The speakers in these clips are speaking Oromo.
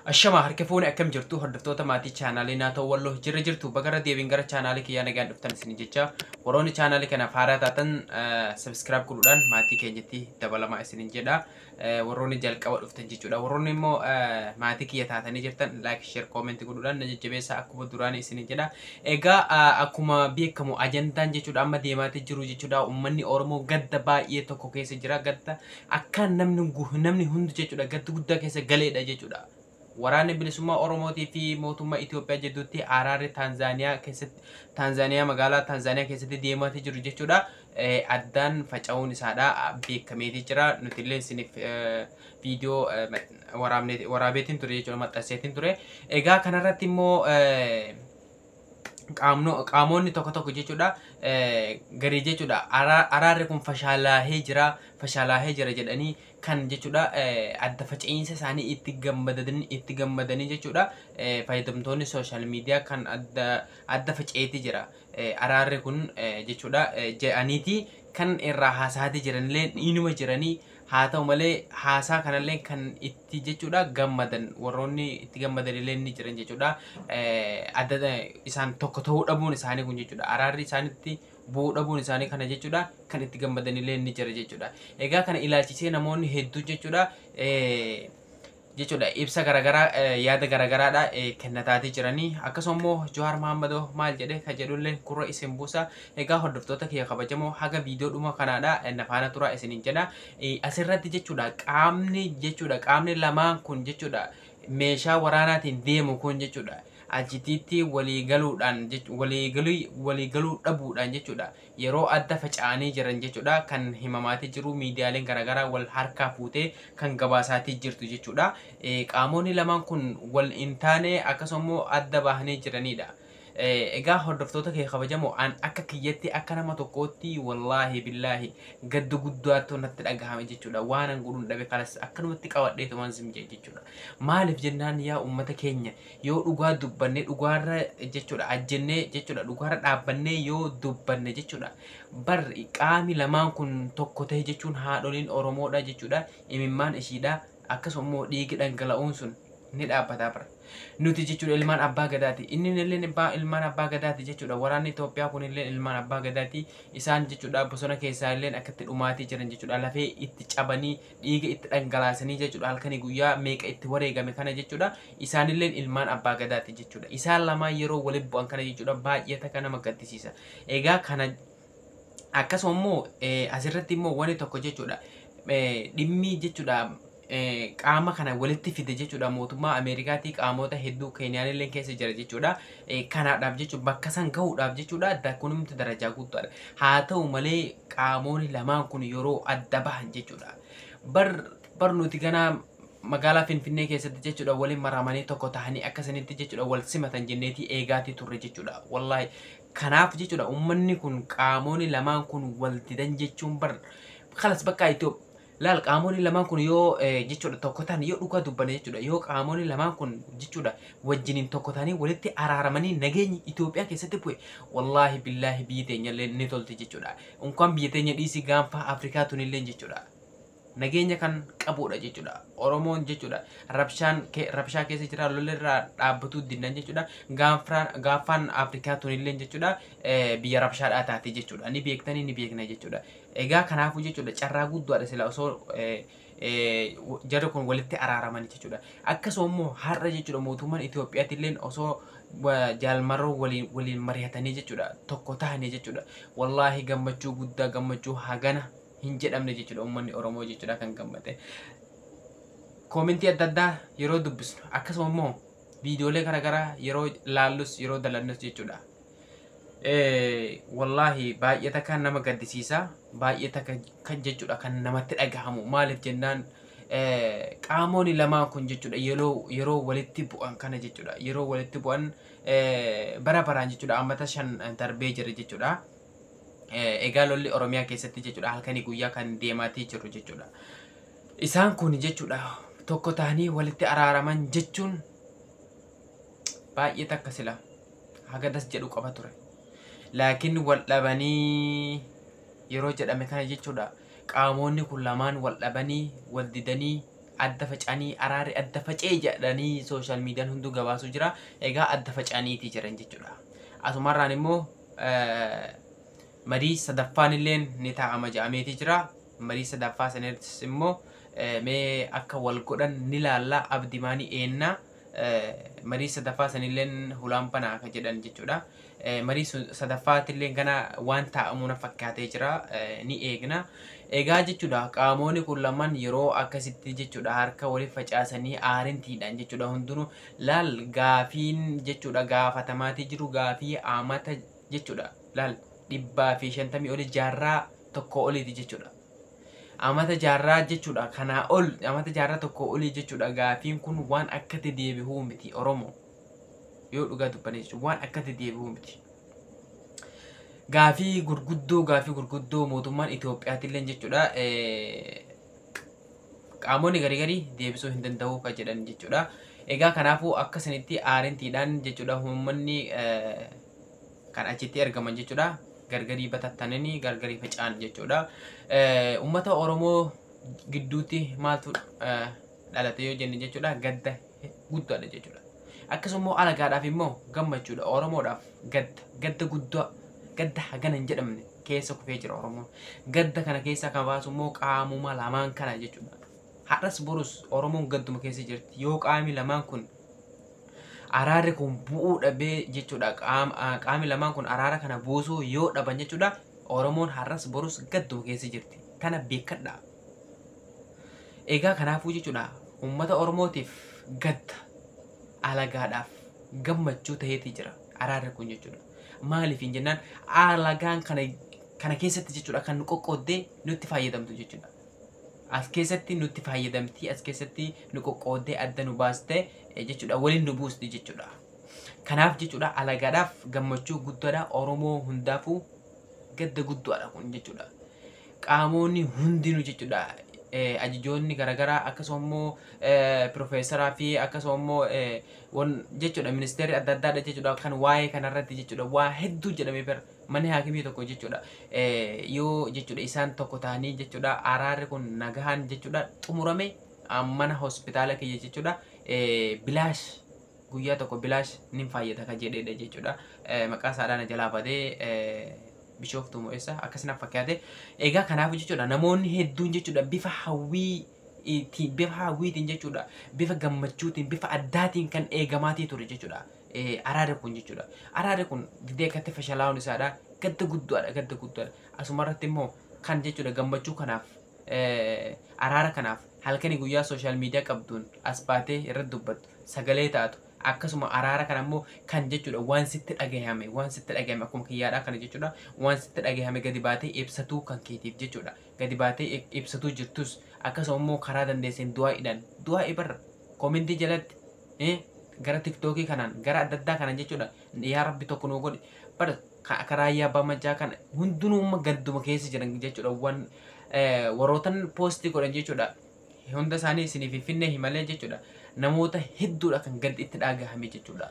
Ashama harka fuune akkam jirtu hordoftoota maatii chaanaalii naatoo walloo jirtu bagara deebiin gara chaanaalii kiyyaa nagaan dhuftan isin jecha warroonni chaanaalii kanaaf haaraa taatan subscribe godhuudhaan maatii keenyatti dabalamaa isinin jedha warroonni jalqaba dhuftan jechuudha warroonni immoo maatii kiyya taatanii jirtan like share comment godhuudhaan na jajjabeessaa akkuma duraanii isinin jedha egaa akkuma beekamu ajandaan jechuudha amma deemaatee jiru jechuudha uummanni Oromoo gadda baay'ee tokko keessa jira gadda akka namni hundi jechuudha gadda guddaa keessa galeedha jechuudha. Waraanni bilisummaa Oromootii fi mootummaa Itoophiyaa jidduutti araarri Taanzaaniyaa magaalaa Taanzaaniyaa keessatti deemaatee jiru jechuudha. Addaan faca'uun isaadha beekameetii jira. Nuti illee isiniif viidiyoo waraabeetiin ture jechuudha maxxanseetiin ture. Egaa kanarratti immoo qaamonni tokko jechuudha garii jechuudha araarri kun fashalaahee jira jedhanii kan jechuudha adda faca'iinsa isaanii itti gammadanii jechuudha fayyadamtoonni social media kan adda faca'eetii jira araarri kun jechuudha jedhaniiti kan irraa haasa'atii jiranillee inuma jiranii haa ta'u malee haasaa kanallee kan itti jechuudha gammadan warroonni itti gammadanillee ni jiran jechuudha adda isaan tokko ta'uu dhabuun isaanii kun jechuudha araarri isaanitti bu'uu dhabuun isaanii kana jechuudha kan itti gammadanillee ni jira jechuudha egaa kana ilaalchisee namoonni hedduu jechuudha ibsa garagaraa yaada garagaraadha kennataatii jiranii akkasumas Jowaar Mohaammed maal jedhe ka jedhullee gurra isin buusa egaa hordoftoota kiyya kabajamoo haga viidiyoo dhuma kanaadha nafaana turaa isinin jedha asirratti jechuudha qaamni lamaan kun jechuudha meeshaa waraanaatiin deemu kun jechuudha ajitiitti waliigaluu dhabuudhaan jechuudha yeroo adda faca'anii jiran jechuudha kan himamaatii jiru miidiyaaleen garagaraa wal harkaa fuutee kan gabaasaatii jirtu jechuudha qaamonni lamaan kun wal hin taane akkasumas adda bahanii jiranidha. Egaa hordoftoota kee kabajamoo an akka kiyyatti akka nama tokkootti wallaahi billaahi gadda guddaatu natti dhagahame jechuudha waan an godhuun dhabe kalas akkanumatti qabadheetu waan simjee jechuudha maaliif jennaan yaa ummata keenya yoo dhugaa dubbannee dhugaarra jechuudha ajjennee jechuudha dhugaarra dhaabbannee yoo dubbanne jechuudha bar qaami lamaan kun tokko ta'e jechuun haadholiin Oromoodha jechuudha imimmaan ishiidha akkasumas dhiigi dhangala'uun sun ni dhaabbata bara nuti jechuudha ilmaan abbaa gadaati inni illee ilmaan abbaa gadaati jechuudha waraanni Itoophiyaa kun illee ilmaan abbaa gadaati isaan jechuudha bosona keessaa illee akkatti dhumaatii jiran jechuudha lafee itti cabanii dhiiga itti dhangalaasanii jechuudha halkanii guyyaa meeqa itti wareegame kana jechuudha isaan illee ilmaan abbaa gadaati jechuudha isaan lamaan yeroo waliin bu'an kana jechuudha baay'ee takka nama gaddisiisa egaa kana akkasumas asirratti immoo wani tokko jechuudha dhimmi jechuudha qaama kana walitti fide jechuudha mootummaa Ameerikaatii qaamota hedduu Keeniyaallee keessa jira jechuudha kanaadhaaf jechuudha bakka san gahuudhaaf jechuudha kunumti darajaa guddaadha haa ta'u malee qaamonni lamaan kun yeroo adda bahan jechuudha bar nuti ganaa magaalaa Finfinnee keessatti jechuudha waliin maramanii tokko tahanii akkasanitti jechuudha wal simatan jenneetii eegaatii turre jechuudha wallahi kanaaf jechuudha ummanni kun qaamonni lamaan kun wal didan jechuun bar khalas bakka Itoophiyaa laal qaamonni lamaan kun yoo jechuudha tokko ta'an yoo dhugaa dubbanne jechuudha yoo qaamonni lamaan kun jechuudha wajjiniin tokko ta'anii walitti araaramanii nageenyi Itoophiyaa keessatti bu'e wallaahi billaahi biyyi teenya illee ni tolti jechuudha unkaan biyyi teenya dhiisii gaanfa Afrikaa tunillee jechuudha nageenya kan qabuudha jechuudha Oromoon jechuudha rabshaa keessa jira lolirraa dhaabbatuu dinnan jechuudha gaanfaan Afrikaa tunillee jechuudha biyya rabshaadhaa taate jechuudha ni beektanii ni beekna jechuudha egaa kanaafuu jechuudha carraa guddaadha sila osoo jarri kun walitti araaraman jechuudha akkasumas har'a jechuudha mootummaan Itoophiyaatti illee osoo jaalmarroo waliin mari'atanii jechuudha tokko ta'anii jechuudha wallaahi gammachuu guddaa gammachuu hagana hin jedhamne jechuudha uummanni Oromoo jechuudha kan gammate koomentii adda addaa yeroo dubbisnu akkasumas viidiyoolee garagaraa yeroo laallus yeroo dalannus jechuudha wallahi baay'ee takka nama gaddisiisa baay'ee takka kan jechuudha kan namatti dhagahamu maaliif jennaan qaamonni lamaan kun jechuudha yeroo walitti bu'an kana jechuudha yeroo walitti bu'an bara baraan jechuudha ammata 5 darbee jira jechuudha egaa lolli Oromiyaa keessatti jechuudha halkanii guyyaa kan deemaatii jiru jechuudha isaan kun jechuudha tokko ta'anii walitti araaraman jechuun baay'ee takka sila hagadas jedhu qaba ture laakiin wal dhabanii yeroo jedhame kana jechuudha qaamonni kun lamaan wal dhabanii wal didanii adda faca'anii araarri adda faca'ee jedhanii sooshaal miidiyaan hunduu gabaasu jira. Egaa adda faca'aniitii jiran jechuudha. Asumarraan immoo marii sadaffaan illee ni taa'ama jedhameetii jira. Marii sadaffaa sanattis immoo mee akka wal godhan ni laalla abdimaanii eenna. Marii sadaffaa sanilleen hulaampanaa akka jedhan jechuudha. Marii sadaffaatiillee gana waan taa'amuuna fakkaatee jira ni eegna. Egaa jechuudha qaamoonni kun lamaan yeroo akkasitti jechuudha harka waliif facaasanii aarintiidhaan jechuudha hundinuu laal gaafiin jechuudha gaafatamaatii jiru gaafii amata jechuudha laal 150 oli jaarraa tokko oliiti jechuudha. Amata jaarraa jechuudha kanaa ol amata jaarraa tokko olii jechuudha gaafiin kun waan akkatti deebi'uu miti Oromoo yoo dhugaa dubbanne waan akkatti deebi'uu miti. Gaafii gurguddoo mootummaan Itoophiyaatiillee jechuudha qaamonni garii deebisuu hin danda'u kan jedhan jechuudha. Egaa kanaafuu akka sanitti aarintiidhaan jechuudha uummanni kan achitti argaman jechuudha. Gargarii batattanii gargarii faca'an jechuudha. Uummata Oromoo gidduutti maaltu dhalate yoo jenne jechuudha gadda guddaadha jechuudha. Akkasumas alagaadhaaf immoo gammachuudha. Oromoodhaaf gadda guddaa gadda hagana hin jedhamne keessa kufee jira Oromoon. Gadda kana keessa kan baasu immoo qaamuma lamaan kana jechuudha. Har'as borus Oromoon gadduma keessa jirti. Yoo qaami lamaan kun araarri kun bu'uu dhabee jechuudha qaami lamaan kun araara kana buusuu yoo dhaban jechuudha Oromoon har'as borus gadduma keessa jirti. Kana beekadha. Egaa kanaafuu jechuudha uummata Oromootiif gadda alagaadhaaf gammachuu ta'eeti jira araarri kun jechuudha. Maaliif hin jennaan alagaan kana keessatti jechuudha kan nu qoqqooddee nutti fayyadamtu jechuudha. As keessatti nutti fayyadamti as keessatti nu qoqqooddee adda nu baaste jechuudha waliin nu buusti jechuudha. Kanaaf jechuudha alagaadhaaf gammachuu guddaadha Oromoo hundaafuu gadda guddaadha kun jechuudha. Qaamonni hundinuu jechuudha ajajoonni garagaraa akkasumas Profeesaraa fi akkasumas jechuudha ministeerri adda addaadha jechuudha kan waa'ee kanarratti jechuudha waa hedduu jedhamee bira manni haakimii tokko jechuudha yoo jechuudha isaan tokko ta'anii jechuudha araarri kun nagahaan jechuudha xumurame mana hospitaala kiyya jechuudha bilaash guyyaa tokko bilaash nin fayyada ka jedheedha jechuudha maqaa isaadhaan jalaa badee Bishooftuu Mo'eessaa akkasina fakkaate. Egaa kanaaf jechuudha namoonni hedduun jechuudha bifa hawwiitiin jechuudha bifa gammachuutiin bifa addaatiin kan eegamaatii ture jechuudha. Araarri kun jechuudha. Araarri kun didee akkatti fashalaa'uun isaadha gadda guddaadha. Asumarratti immoo kan jechuudha gammachuu kanaaf araara kanaaf halkanii guyyaa sooshaal miidiyaa qabduun as baatee irratti dubbattu sagalee taatu. Akkasuma araara kana immoo kan jechuudha waan sitti dhagahame akkuma kiyyaadhaa kana jechuudha waan sitti dhagahame gadi baatee ibsatuu kan keetiif jechuudha gadi baatee ibsatuu jirtus akkasuma immoo karaa dandeesseen du'aa ibarra koomentii jalatti gara tiktookii kanaan gara adda addaa kanaan jechuudha yaa rabbi tokko nuu godhe bara karaa yaabaa majjaa kana hundunuuma gadduma keessa jiran jechuudha waan warootan poostii godhan jechuudha hunda isaanii isiniif finne himalee jechuudha. Namoota hedduudha kan gaddi itti dhagahame jechuudha.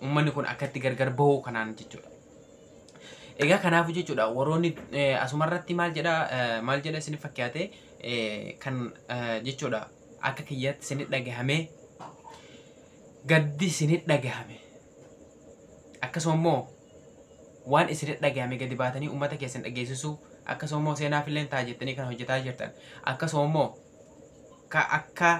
Uummanni kun akkatti gargar bahuu kanaan jechuudha. Egaa kanaafuu jechuudha warroonni asumarratti maal jedha isin fakkaate kan jechuudha akka kiyyaatti isin dhagahame gaddi isin dhagahame akkasuma immoo waan isin dhagahame gadi baatanii uummata keessan dhageessisuu akkasuma immoo seenaaf illee ta'a jettanii kan hojjetaa jirtan akkasuma immoo akka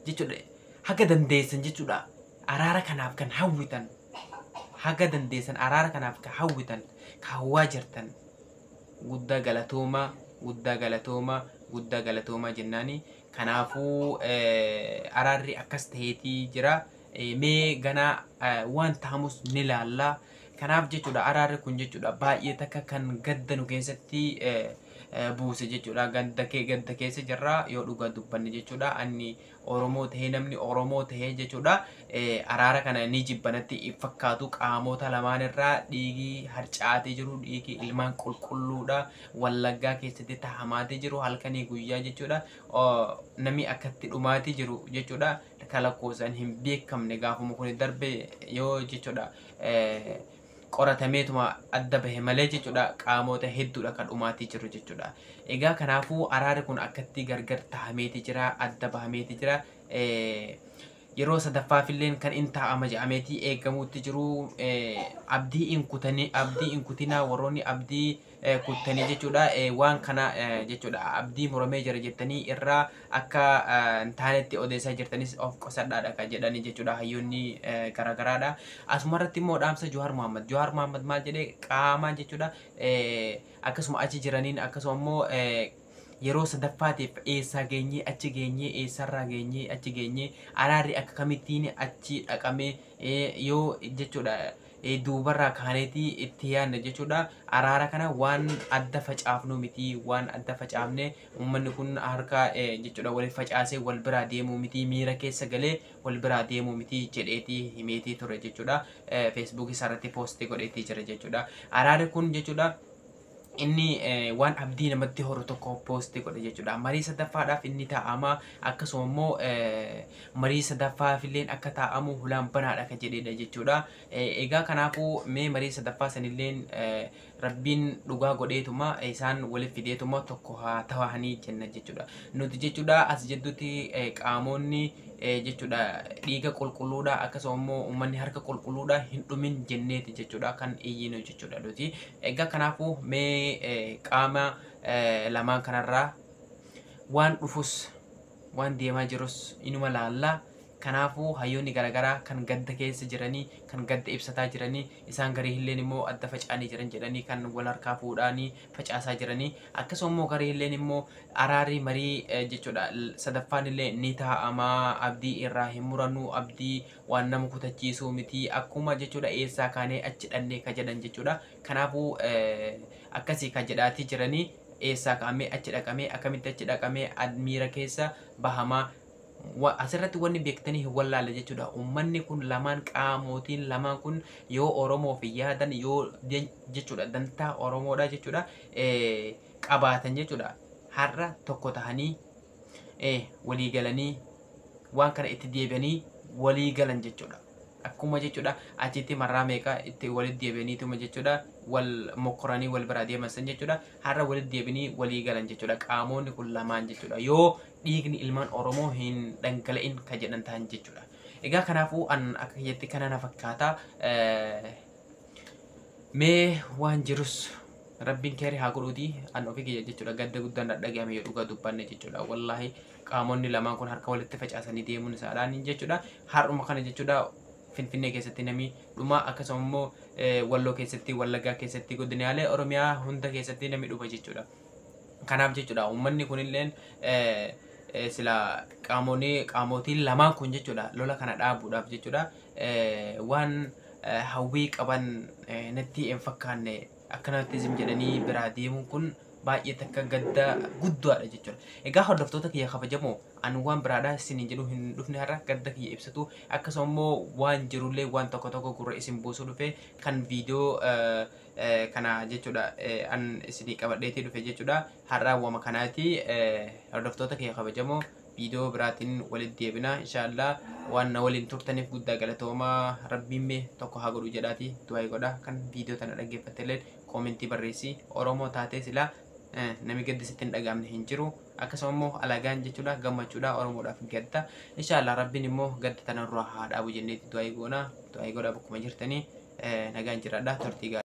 jechuudha haga dandeessan jechuudha araara kanaaf kan hawwitan haga dandeessan araara kanaaf kan hawwitan kan hawwaa jirtan guddaa galatoomaa jennaani kanaafuu araarri akkas ta'eetii jira mee ganaa waan ta'amus ni laallaa kanaaf jechuudha araarri kun jechuudha baay'ee takka kan gadda nu keessatti buuse jechuudha gadda keessa jirra yoo dhugaa dubbanne jechuudha ani Oromoo ta'ee namni Oromoo ta'ee jechuudha araara kana ni jibbanatti fakkaatu qaamota lamaan irraa dhiigii harcaatee jiru dhiigii ilmaan qulqulluudha Wallaggaa keessatti taa'amaatee jiru halkanii guyyaa jechuudha namni akkatti dhumaatii jiru jechuudha kalaqoosan hin beekamne gaafuma kun darbe yoo jechuudha qoratameetuma adda bahe malee jechuudha qaamoota hedduudha kan dhumaatii jiru jechuudha. Egaa kanaafuu araarri kun akkatti gargar tahameeti jira, adda bahameeti jira. Yeroo sadaffaafilleen kan in taa'ama jedhameeti eegamuutti jiru. Abdii in kutinaa warroonni abdii kuttanii jechuudha. Waan kana jechuudha abdii muramee jira jettanii irraa akka hin taanetti odeessaa jirtanis of qusadhaadha kan jedhani jechuudha hayyoonni garagaraadha. Asumarratti immoo dhaamsa Jawaar Mohammad maal jedhee qaamaan jechuudha akkasuma achi jiraniin akkasuma immoo yeroo sadaffaatiif eessaa geenyee achi geenyee eessarraa geenyee achi geenyee araarri akka kamittiin achi dhaqamee yoo jechuudha duubarraa kaaneetii itti yaadne jechuudha. Araara kana waan adda facaafnu miti, waan adda facaafne uummanni kun harka jechuudha waliif facaasee wal biraa deemuu miti, miira keessa galee wal biraa deemuu miti jedheetii himeetii ture jechuudha. Facebook isaarratti poostii godheetii jira jechuudha. Araarri kun jechuudha inni waan abdii namatti horu tokko poostii godhe jechuudha. Marii sadaffaadhaaf inni taa'ama akkasuma immoo marii sadaffaafilleen akka taa'amu hulaan banaadha kan jedhedha jechuudha. Egaa kanaafuu mee marii sadaffaa sanilleen rabbiin dhugaa godheetuma isaan waliif fideetuma tokko haa ta'anii jenna jechuudha. Nuti jechuudha as jedhutti qaamonni jechuudha dhiiga qulqulluudha akkasuma immoo uummanni harka qulqulluudha hin dhumin jenneeti jechuudha kan iyyinu jechuudha nuti. Egaa kanaafuu mee qaama lamaan kanarraa waan dhufus waan deemaa jirus inuma laallaa. Kanaafuu hayyoonni garagaraa kan gadda keessa jiranii kan gadda ibsataa jiranii isaan garii illeen immoo adda faca'anii jiran jedhanii kan wal harkaa fuudhaanii facaasaa jiranii akkasuma immoo garii illeen immoo araarri marii jechuudha sadaffaan illee ni taa'amaa abdii irraa hin murannu abdii waan nama kutachiisuu miti akkuma jechuudha eessaa kaanee achi dhannee ka jedhan jechuudha. Kanaafuu akkasii ka jedhaatii jiranii eessaa kaamee achi dhaqamee akkamitti achi dhaqamee miira keessa bahamaa. Asirratti wanni beektanii hin wallaale jechuudha. Uummanni kun lamaan qaamotiin lamaan kun yoo Oromoof yaadan yoo jechuudha dantaa Oromoodha jechuudha qabaatan jechuudha har'a tokko tahanii walii galanii waan kana itti deebi'anii walii galan jechuudha. Akkuma jechuudha achitti marraa meeqa itti walitti deebi'aniituma jechuudha wal mokoranii wal biraa deeman san jechuudha har'a walitti deebi'anii walii galan jechuudha qaamonni kun lamaan jechuudha yoo dhiigni ilmaan Oromoo hin dhangala'in ka jedhan ta'an jechuudha. Egaa kanaafuu an akka jetti kana na fakkaata mee waan jirus rabbiin keeri haa godhuuti an ofii kiyya jechuudha gadda guddaan dhagahame yoo dhugaa dubbanne jechuudha. Wallaahi qaamonni lamaan kun harka walitti facaasanii deemuun isaadhaan jechuudha har'uma kana jechuudha. Finfinnee keessatti namni dhuma akkasuma immoo Walloo keessatti Wallaggaa keessatti godinaalee Oromiyaa hunda keessatti namni dhufa jechuudha. Kanaaf jechuudha uummanni kunilleen sila qaamotiin lamaan kun jechuudha lola kana dhaabuudhaaf jechuudha waan hawwii qaban natti hin fakkaanne akkanatti jedhanii biraa deemuun kun baay'ee takka gadda guddaadha jechuudha. Egaa hordoftoota kiyya kabajamoo an waan biraadhaa isiniin jedhu hin dhufne har'a gadda kiyya ibsatu akkasuma immoo waan jirullee waan tokko tokko gurra isin buusuu dhufe kan viidiyoo kana jechuudha an isinii qabadheetii dhufe jechuudha. Har'a waama kanaati hordoftoota kiyya kabajamoo viidiyoo biraatiin walitti deebina inshaallah waan na waliin turtaniif guddaa galatoomaa rabbiin mee tokko haa godhu jedhaati du'aa godha kan viidiyoo tana dhaggeeffatteillee koomentii barreessi Oromoo taatee silaa nami gaddi sitti hin dhagaamne hin jiru akkasuma immoo alagaan jechuudha gammachuudha Oromoodhaaf gadda inshaallah rabbiin immoo gadda tanarraa haa dhaabu jenneeti du'aa godha bakkuma jirtanii nagaan jiraadha turtii